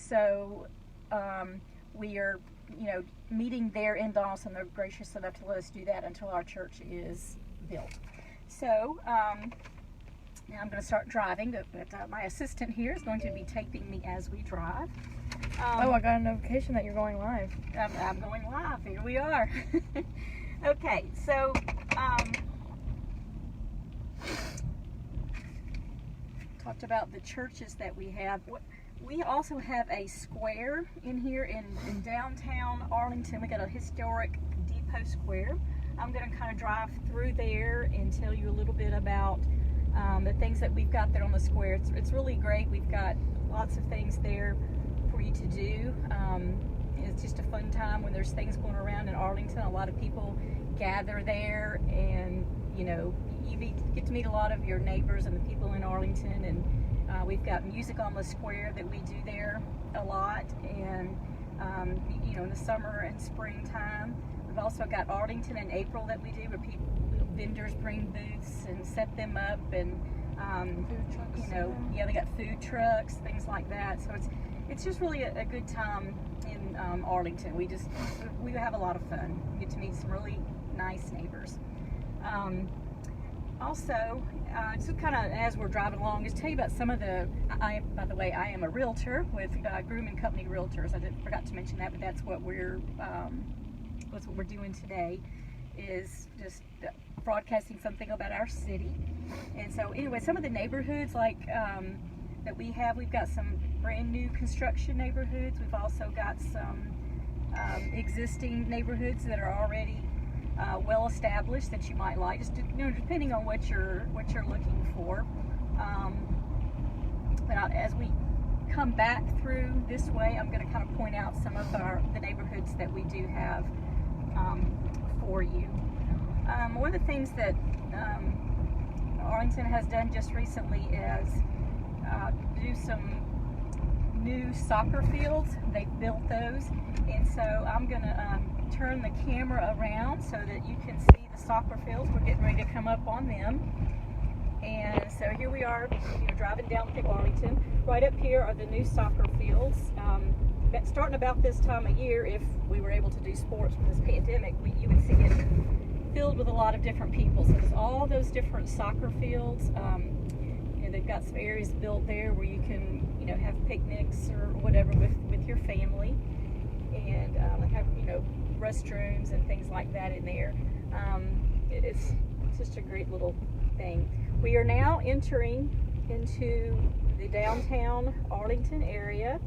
so we are, meeting there in Donaldson. They're gracious enough to let us do that until our church is built. So now I'm going to start driving, but my assistant here is going to be taping me as we drive. Oh, I got a notification that you're going live. I'm going live. Here we are. Okay, so talked about the churches that we have. We also have a square in here in downtown Arlington. We got a historic depot square. I'm going to kind of drive through there and tell you a little bit about the things that we've got there on the square. It's really great. We've got lots of things there for you to do. It's just a fun time when there's things going around in Arlington. A lot of people gather there, and you get to meet a lot of your neighbors and the people in Arlington. And we've got music on the square that we do there a lot, and in the summer and springtime. We've also got Arlington in April that we do, where vendors bring booths and set them up, and Food trucks. they got food trucks, things like that. So it's just really a good time in Arlington. We have a lot of fun. We get to meet some really nice neighbors. Also, just kind of as we're driving along, just tell you about some of by the way, I am a realtor with Groom and Company Realtors. I forgot to mention that, but that's what we're doing today, is just broadcasting something about our city. And so anyway, some of the neighborhoods that we've got some brand new construction neighborhoods. We've also got some existing neighborhoods that are already well established that you might like, just depending on what you're looking for. But as we come back through this way, I'm going to kind of point out some of the neighborhoods that we do have for you. One of the things that Arlington has done just recently is do some new soccer fields. They've built those, and so I'm going to turn the camera around so that you can see the soccer fields. We're getting ready to come up on them. And so here we are, driving down through Arlington. Right up here are the new soccer fields. Starting about this time of year, if we were able to do sports with this pandemic, you would see it filled with a lot of different people. So there's all those different soccer fields. They've got some areas built there where you can, have picnics or whatever with your family, and have, restrooms and things like that in there. It's just a great little thing. We are now entering into the downtown Arlington area,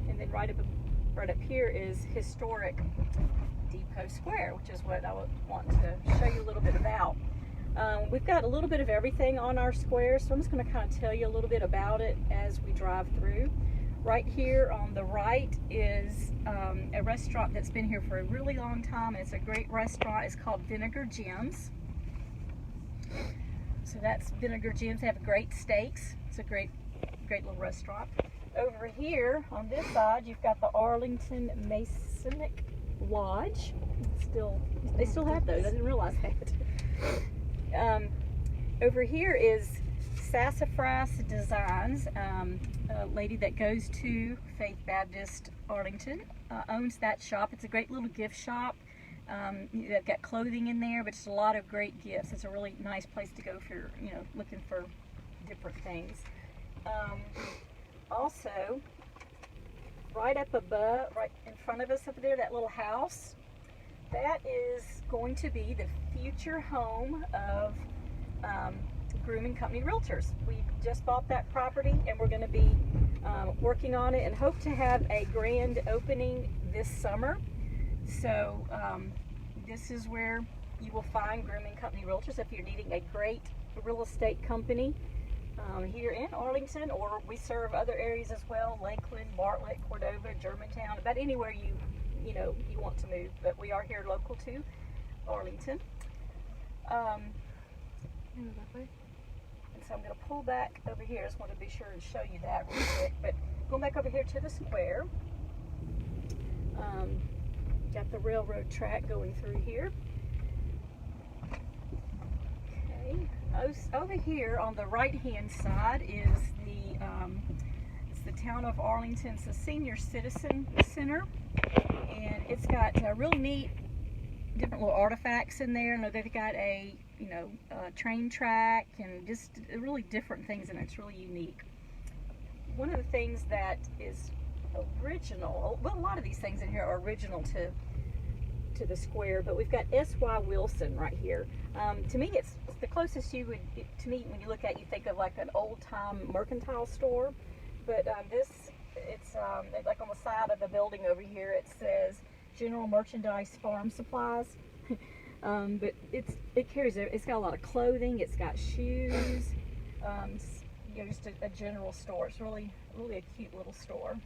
and then right up here is historic Depot Square, which is what I would want to show you a little bit about. We've got a little bit of everything on our square, so I'm just going to kind of tell you a little bit about it as we drive through. Right here on the right is a restaurant that's been here for a really long time. It's a great restaurant. It's called Vinegar Gems. So that's Vinegar Gems. They have great steaks. It's a great little restaurant. Over here on this side, you've got the Arlington Masonic Lodge. They still have those. I didn't realize that. Over here is Sassafras Designs. A lady that goes to Faith Baptist Arlington owns that shop. It's a great little gift shop. They've got clothing in there, but it's a lot of great gifts. It's a really nice place to go if you're looking for different things. Also, right up above, right in front of us up there, that little house, that is going to be the future home of Groom and Company Realtors. We just bought that property, and we're going to be working on it and hope to have a grand opening this summer. So this is where you will find Groom and Company Realtors if you're needing a great real estate company here in Arlington, or we serve other areas as well: Lakeland, Bartlett, Cordova, Germantown, about anywhere you want to move. But we are here local to Arlington. And so I'm going to pull back over here. I just want to be sure to show you that real quick. But going back over here to the square, got the railroad track going through here. Okay. Over here on the right hand side is the It's the town of Arlington. It's a senior citizen center, and it's got real neat different little artifacts in there. And they've got a train track and just really different things, and it's really unique. One of the things that is original, well, a lot of these things in here are original to the square, but we've got S.Y. Wilson right here. To me, it's the closest you would, to me, when you look at it, you think of like an old-time mercantile store, but it's like on the side of the building over here, it says General Merchandise Farm Supplies. But it carries, it's got a lot of clothing, it's got shoes, just a general store. It's really a cute little store.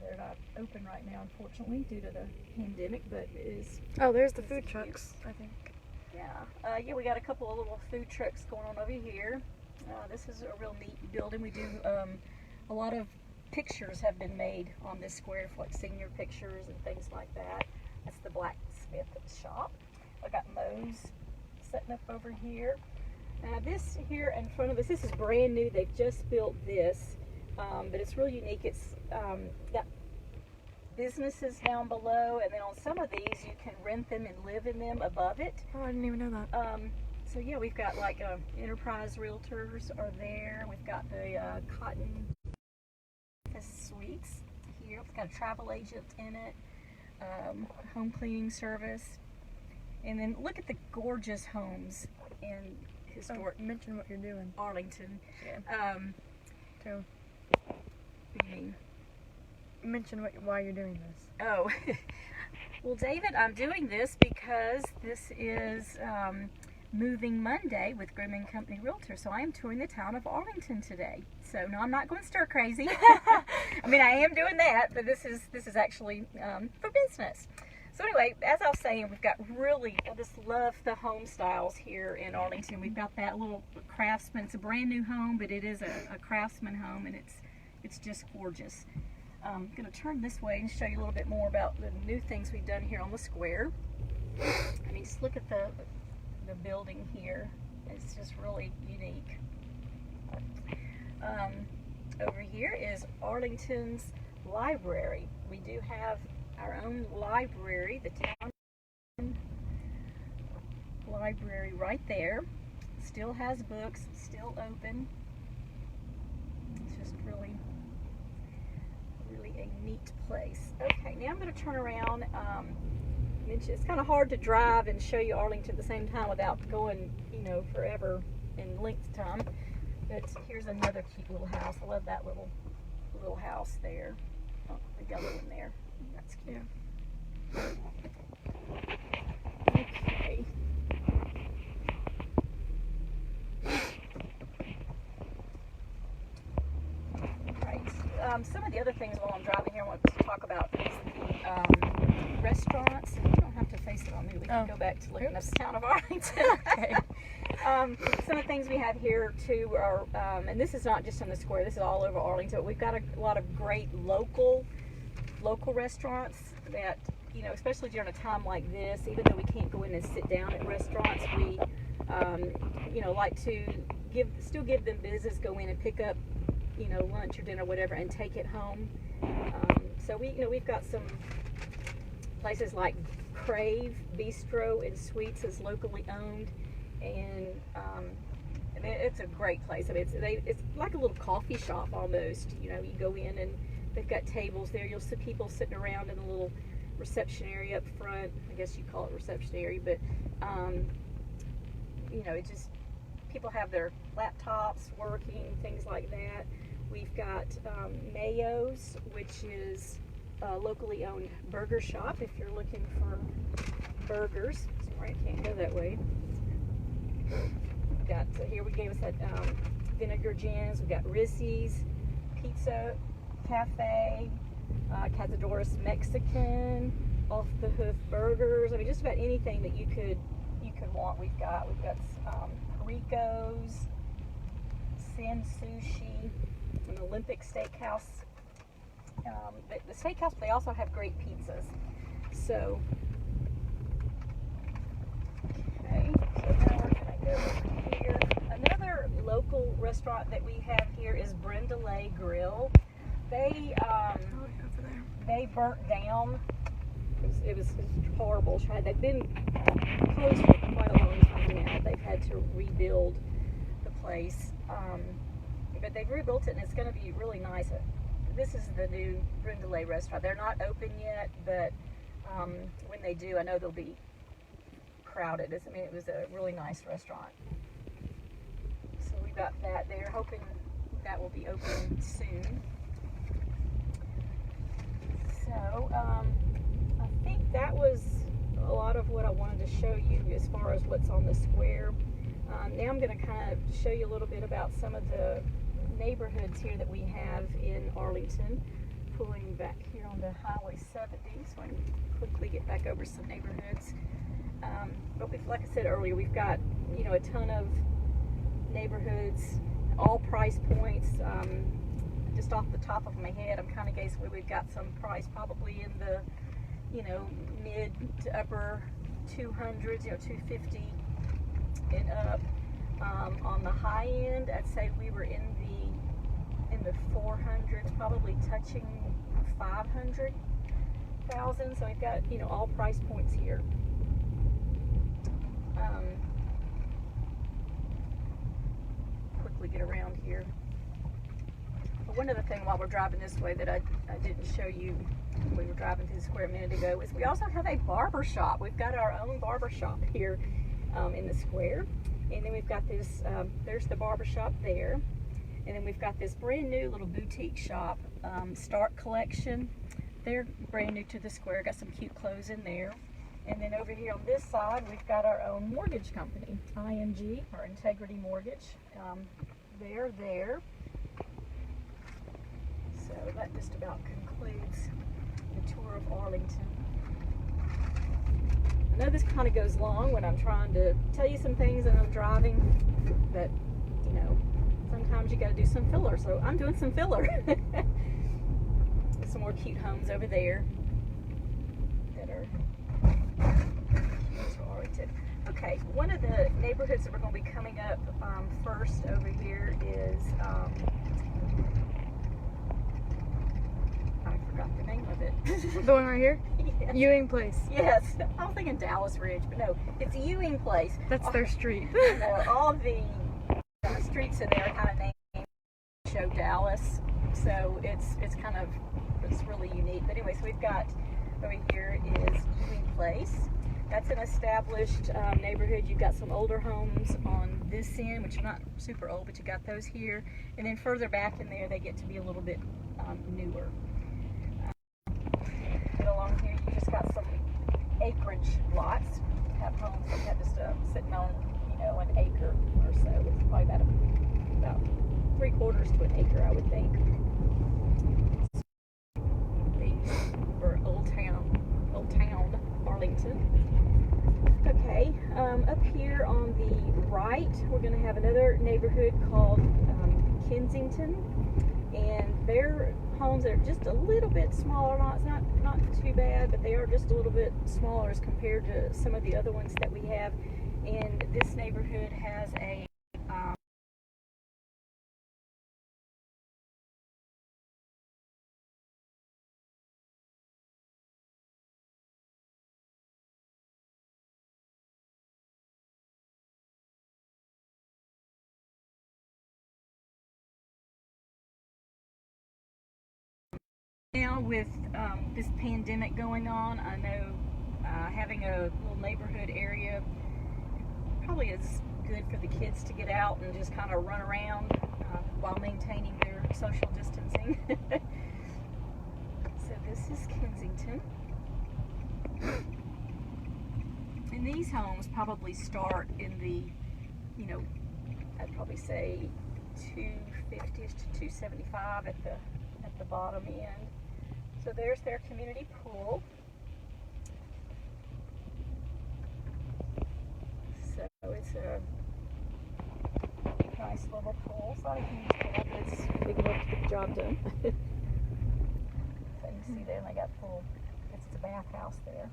They're not open right now, unfortunately, due to the pandemic, but it is. Oh, there's the food trucks, I think. Yeah, we got a couple of little food trucks going on over here. This is a real neat building. We do, a lot of pictures have been made on this square, for like senior pictures and things like that. That's the blacksmith shop. I got Moe's setting up over here. Now this here in front of us, this is brand new. They've just built this, but it's really unique. It's got businesses down below, and then on some of these you can rent them and live in them above it. Oh, I didn't even know that. So yeah, we've got like Enterprise Realtors are there. We've got the Cotton Suites here. It's got a travel agent in it, home cleaning service, and then look at the gorgeous homes in historic. Mention what you're doing. Arlington. Yeah. What do you mean? Mention why you're doing this. Oh, well, David, I'm doing this because this is Moving Monday with Grooming Company Realtor. So I am touring the town of Arlington today. So no, I'm not going stir crazy. I mean, I am doing that, but this is actually for business. So anyway, as I was saying, we've got I just love the home styles here in Arlington. We've got that little Craftsman. It's a brand new home, but it is a Craftsman home, and it's just gorgeous. I'm going to turn this way and show you a little bit more about the new things we've done here on the square. I mean, just look at the building here. It's just really unique. Over here is Arlington's library. We do have our own library, the town library right there. Still has books, still open. It's just really a neat place. Okay, now I'm going to turn around. It's kind of hard to drive and show you Arlington at the same time without going, forever in length time. But here's another cute little house. I love that little house there. Oh, the yellow one there. That's cute. Okay. Some of the other things while I'm driving here I want to talk about is the restaurants. You don't have to face it on me. We can go back to looking at the town of Arlington. Okay. Some of the things we have here too are, and this is not just in the square, this is all over Arlington. We've got a lot of great local restaurants that, especially during a time like this, even though we can't go in and sit down at restaurants, we, like to still give them business, go in and pick up lunch or dinner, whatever, and take it home. So we've got some places like Crave Bistro and Sweets is locally owned, and it's a great place. I mean, it's like a little coffee shop almost. You go in and they've got tables there. You'll see people sitting around in a little reception area up front. I guess you call it reception area, but it just, people have their laptops working, things like that. We've got Mayo's, which is a locally owned burger shop if you're looking for burgers. Sorry, I can't go that way. We've got, here we gave us that vinegar jams. We've got Rissy's Pizza Cafe, Cazadores Mexican, Off the Hoof Burgers. I mean, just about anything that you could want. We've got Rico's, Sin Sushi, an Olympic Steakhouse. The steakhouse, they also have great pizzas. So, okay, so now we're going to go over here. Another local restaurant that we have here is Brenda Lay Grill. They over there. they burnt down. It was horrible. They've been closed for quite a long time now. They've had to rebuild the place, but they've rebuilt it, and it's going to be really nice. This is the new Brenda Lay restaurant. They're not open yet, but when they do, I know they'll be crowded. I mean, it was a really nice restaurant. So we got that there, hoping that will be open soon. So I think that was a lot of what I wanted to show you as far as what's on the square. Now I'm going to kind of show you a little bit about some of the neighborhoods here that we have in Arlington. Pulling back here onto Highway 70, so I can quickly get back over some neighborhoods. But like I said earlier, we've got a ton of neighborhoods, all price points. Just off the top of my head, I'm kind of guessing we've got some price probably in the mid to upper 200s, 250 and up. On the high end, I'd say we were in the 400s, probably touching 500,000. So we've got all price points here. Quickly get around here. But one other thing while we're driving this way that I didn't show you when we were driving through the square a minute ago is we also have a barber shop. We've got our own barber shop here in the square. And then we've got this, there's the barber shop there. And then we've got this brand new little boutique shop, Start Collection. They're brand new to the square, got some cute clothes in there. And then over here on this side, we've got our own mortgage company, IMG, or Integrity Mortgage. They're there. So that just about concludes the tour of Arlington. I know this kind of goes long when I'm trying to tell you some things and I'm driving, but sometimes you got to do some filler, so I'm doing some filler. Some more cute homes over there that are Arlington. Okay, one of the neighborhoods that we're going to be coming up first over here is I forgot the name of it. The one right here? Yes. Ewing Place. Yes, I was thinking Dallas Ridge, but no, it's Ewing Place. That's their street. All the streets in there are kind of named show Dallas, so it's really unique. But anyway, so we've got over here is Ewing Place. That's an established neighborhood. You've got some older homes on this end, which are not super old, but you got those here. And then further back in there, they get to be a little bit newer. Get along here, you just got some acreage lots. You have homes that have just sitting on, an acre or so. It's probably about 3/4 to an acre, I would think. These for Old Town Arlington. Okay, up here on the right, we're going to have another neighborhood called Kensington, and their homes are just a little bit smaller. Not too bad, but they are just a little bit smaller as compared to some of the other ones that we have. And this neighborhood has a now with this pandemic going on, I know having a little neighborhood area probably is good for the kids to get out and just kind of run around while maintaining their social distancing. So this is Kensington. And these homes probably start in the, I'd probably say 250 to 275 at the bottom end. So there's their community pool. So it's a nice little pool. It's not a huge pool, but it's big enough to get the job done. So you can see there, and they got pool. It's the bathhouse there.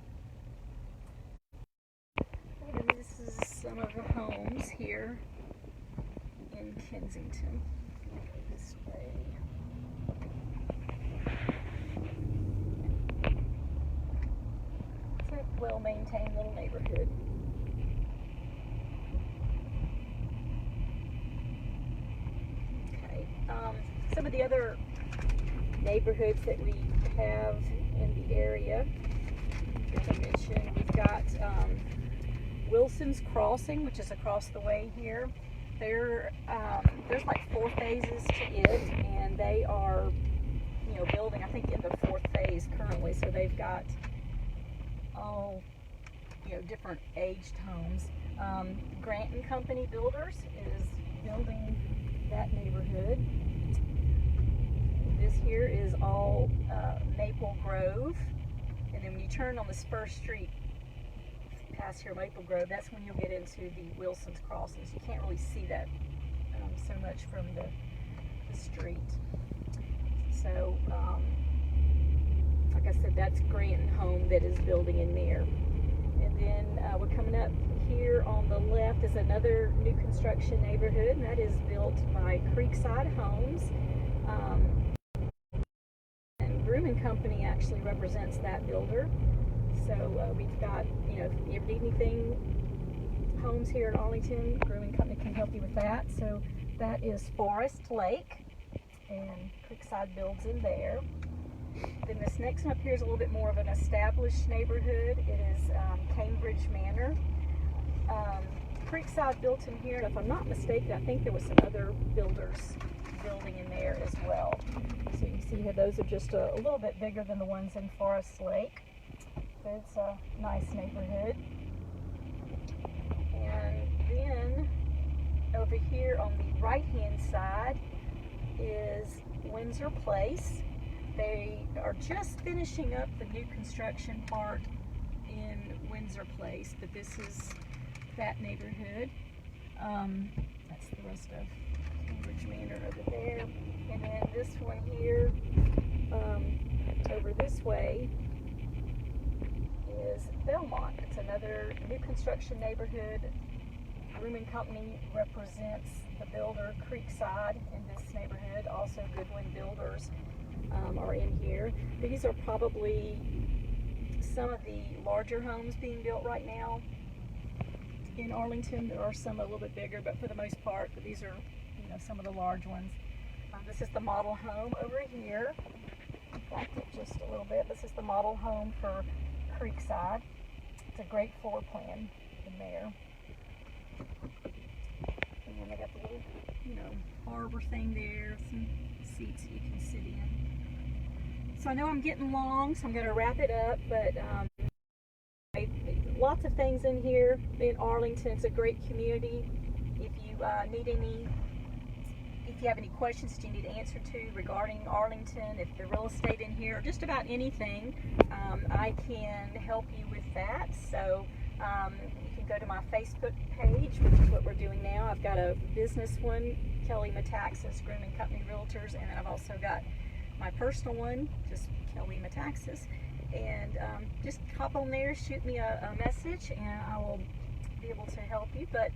And this is some of the homes here in Kensington. This way. It's a well-maintained little neighborhood. Okay. Some of the other neighborhoods that we have in the area, as I mentioned, we've got Wilson's Crossing, which is across the way here. There's like 4 phases to it, and they are, building, I think, in the 4th phase currently. So they've got all, different aged homes. Grant and Company Builders is building that neighborhood. This here is all Maple Grove, and then when you turn on this first street past here, Maple Grove, that's when you'll get into the Wilson's Crossings. You can't really see that so much from the street. So, like I said, that's Grant Home that is building in there. And then we're coming up here on the left is another new construction neighborhood, and that is built by Creekside Homes. And Groom and Company actually represents that builder. So we've got, if you ever need anything, homes here in Arlington, Groom and Company can help you with that. So that is Forest Lake, and Creekside builds in there. Then this next one up here is a little bit more of an established neighborhood. It is Cambridge Manor. Creekside built in here, and if I'm not mistaken, I think there was some other builders building in there as well. So you can see here, those are just a little bit bigger than the ones in Forest Lake. But it's a nice neighborhood. And then over here on the right-hand side is Windsor Place. They are just finishing up the new construction part in Windsor Place, but this is that neighborhood. That's the rest of Cambridge Manor over there. And then this one here, over this way, is Belmont. It's another new construction neighborhood. Groom and Company represents the builder Creekside in this neighborhood. Also Goodwin Builders are in here. These are probably some of the larger homes being built right now in Arlington. There are some a little bit bigger, but for the most part, these are some of the large ones. This is the model home over here. Back up just a little bit. This is the model home for Creekside. It's a great floor plan in there. And then they got the little, harbor thing there, some seats you can sit in. So I know I'm getting long, so I'm going to wrap it up, but lots of things in here in Arlington. It's a great community. If you if you have any questions that you need answer to regarding Arlington, if the real estate in here, or just about anything, I can help you with that. So you can go to my Facebook page, which is what we're doing now. I've got a business one, Kelly Metaxas, Groom and Company Realtors, and then I've also got my personal one, just Kelly Metaxas. And just hop on there, shoot me a message, and I will be able to help you. But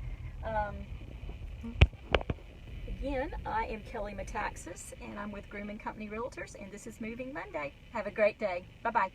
again, I am Kelly Metaxas, and I'm with Groom and Company Realtors, and this is Moving Monday. Have a great day. Bye-bye.